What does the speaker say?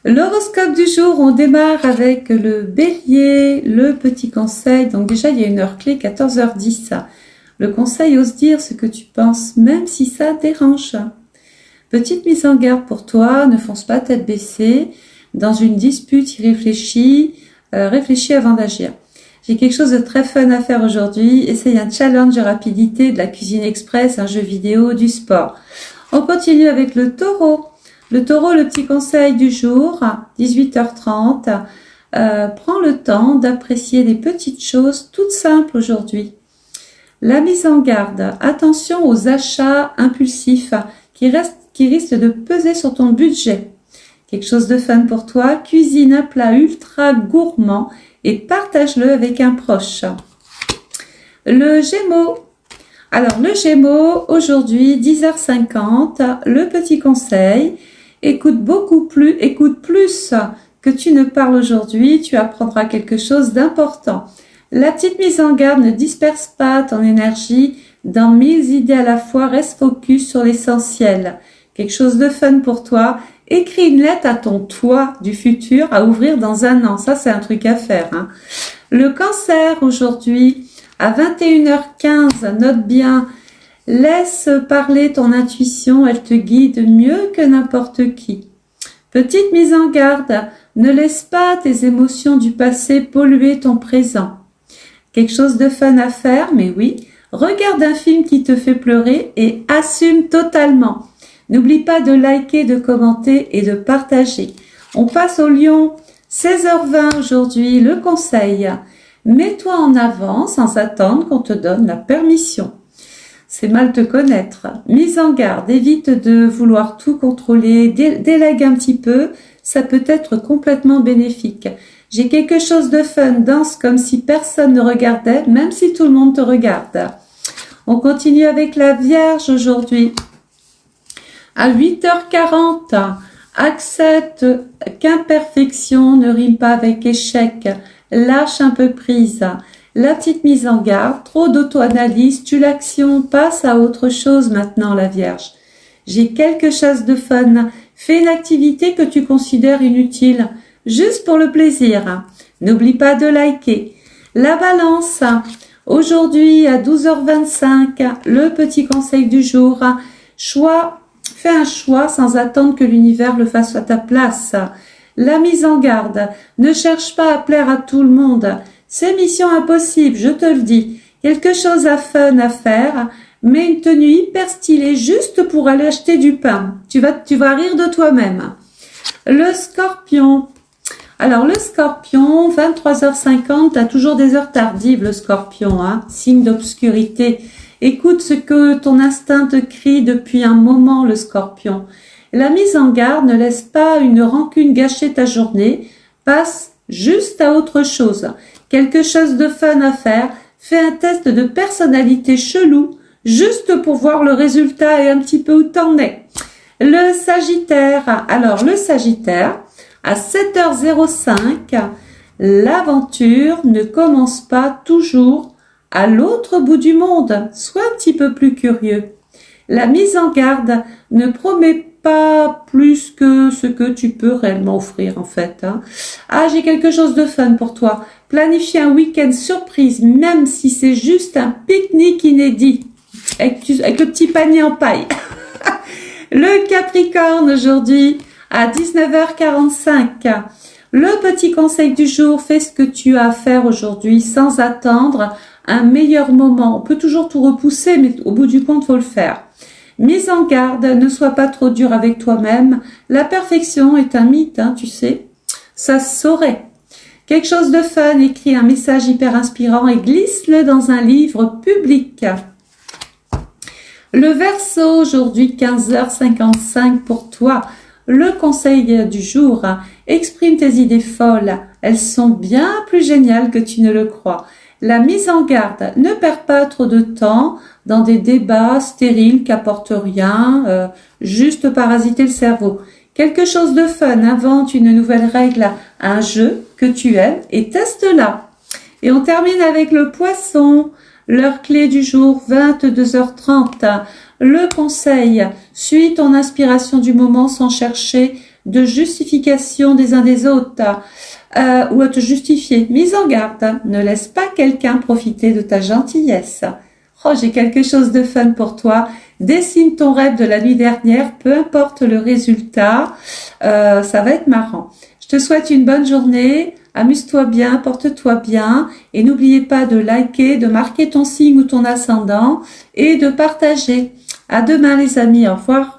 L'horoscope du jour, on démarre avec le bélier, le petit conseil. Donc déjà, il y a une heure clé, 14h10. Le conseil, ose dire ce que tu penses, même si ça dérange. Petite mise en garde pour toi, ne fonce pas tête baissée. Dans une dispute, réfléchis avant d'agir. J'ai quelque chose de très fun à faire aujourd'hui. Essaye un challenge de rapidité, de la cuisine express, un jeu vidéo, du sport. On continue avec le taureau. Le taureau, le petit conseil du jour, 18h30. Prends le temps d'apprécier les petites choses toutes simples aujourd'hui. La mise en garde. Attention aux achats impulsifs qui risquent de peser sur ton budget. Quelque chose de fun pour toi. Cuisine un plat ultra gourmand et partage-le avec un proche. Le Gémeaux. Alors, le Gémeaux, aujourd'hui, 10h50, le petit conseil. Écoute plus que tu ne parles aujourd'hui, tu apprendras quelque chose d'important. La petite mise en garde, ne disperse pas ton énergie dans 1000 idées à la fois, reste focus sur l'essentiel. Quelque chose de fun pour toi, écris une lettre à ton toi du futur à ouvrir dans un an, ça c'est un truc à faire. Le cancer, aujourd'hui, à 21h15, note bien, laisse parler ton intuition, elle te guide mieux que n'importe qui. Petite mise en garde, ne laisse pas tes émotions du passé polluer ton présent. Quelque chose de fun à faire, mais oui, regarde un film qui te fait pleurer et assume totalement. N'oublie pas de liker, de commenter et de partager. On passe au lion, 16h20 aujourd'hui, le conseil. Mets-toi en avant sans attendre qu'on te donne la permission. C'est mal te connaître. Mise en garde, évite de vouloir tout contrôler, délègue un petit peu, ça peut être complètement bénéfique. J'ai quelque chose de fun, danse comme si personne ne regardait, même si tout le monde te regarde. On continue avec la Vierge aujourd'hui. À 8h40, accepte qu'imperfection ne rime pas avec échec, lâche un peu prise. La petite mise en garde, trop d'auto-analyse, tue l'action, passe à autre chose maintenant la Vierge. J'ai quelque chose de fun, fais une activité que tu considères inutile, juste pour le plaisir. N'oublie pas de liker. La Balance, aujourd'hui à 12h25, le petit conseil du jour, fais un choix sans attendre que l'univers le fasse à ta place. La mise en garde, ne cherche pas à plaire à tout le monde. C'est mission impossible, je te le dis. Quelque chose à fun à faire, mais une tenue hyper stylée juste pour aller acheter du pain. Tu vas rire de toi-même. Le Scorpion. Alors le Scorpion, 23h50, t'as toujours des heures tardives le Scorpion, signe d'obscurité. Écoute ce que ton instinct te crie depuis un moment le Scorpion. La mise en garde, ne laisse pas une rancune gâcher ta journée, passe juste à autre chose. Quelque chose de fun à faire, fais un test de personnalité chelou, juste pour voir le résultat et un petit peu où t'en es. Le Sagittaire, alors le Sagittaire, à 7h05, l'aventure ne commence pas toujours à l'autre bout du monde, sois un petit peu plus curieux. La mise en garde ne promet pas plus que ce que tu peux réellement offrir en fait. Ah, j'ai quelque chose de fun pour toi. Planifie un week-end surprise, même si c'est juste un pique-nique inédit, avec le petit panier en paille. Le Capricorne aujourd'hui, à 19h45. Le petit conseil du jour, fais ce que tu as à faire aujourd'hui sans attendre un meilleur moment. On peut toujours tout repousser, mais au bout du compte, faut le faire. Mise en garde, ne sois pas trop dur avec toi-même. La perfection est un mythe, tu sais. Ça se saurait. Quelque chose de fun, écris un message hyper inspirant et glisse-le dans un livre public. Le Verseau, aujourd'hui 15h55 pour toi. Le conseil du jour, exprime tes idées folles. Elles sont bien plus géniales que tu ne le crois. La mise en garde, ne perds pas trop de temps dans des débats stériles qui apportent rien, juste parasiter le cerveau. Quelque chose de fun, invente une nouvelle règle, un jeu que tu aimes et teste-la. Et on termine avec le Poisson, l'heure clé du jour, 22h30. Le conseil, suis ton inspiration du moment sans chercher de justification des uns des autres ou à te justifier. Mise en garde, ne laisse pas quelqu'un profiter de ta gentillesse. Oh, j'ai quelque chose de fun pour toi. Dessine ton rêve de la nuit dernière, peu importe le résultat, ça va être marrant. Je te souhaite une bonne journée, amuse-toi bien, porte-toi bien et n'oubliez pas de liker, de marquer ton signe ou ton ascendant et de partager. À demain les amis, au revoir.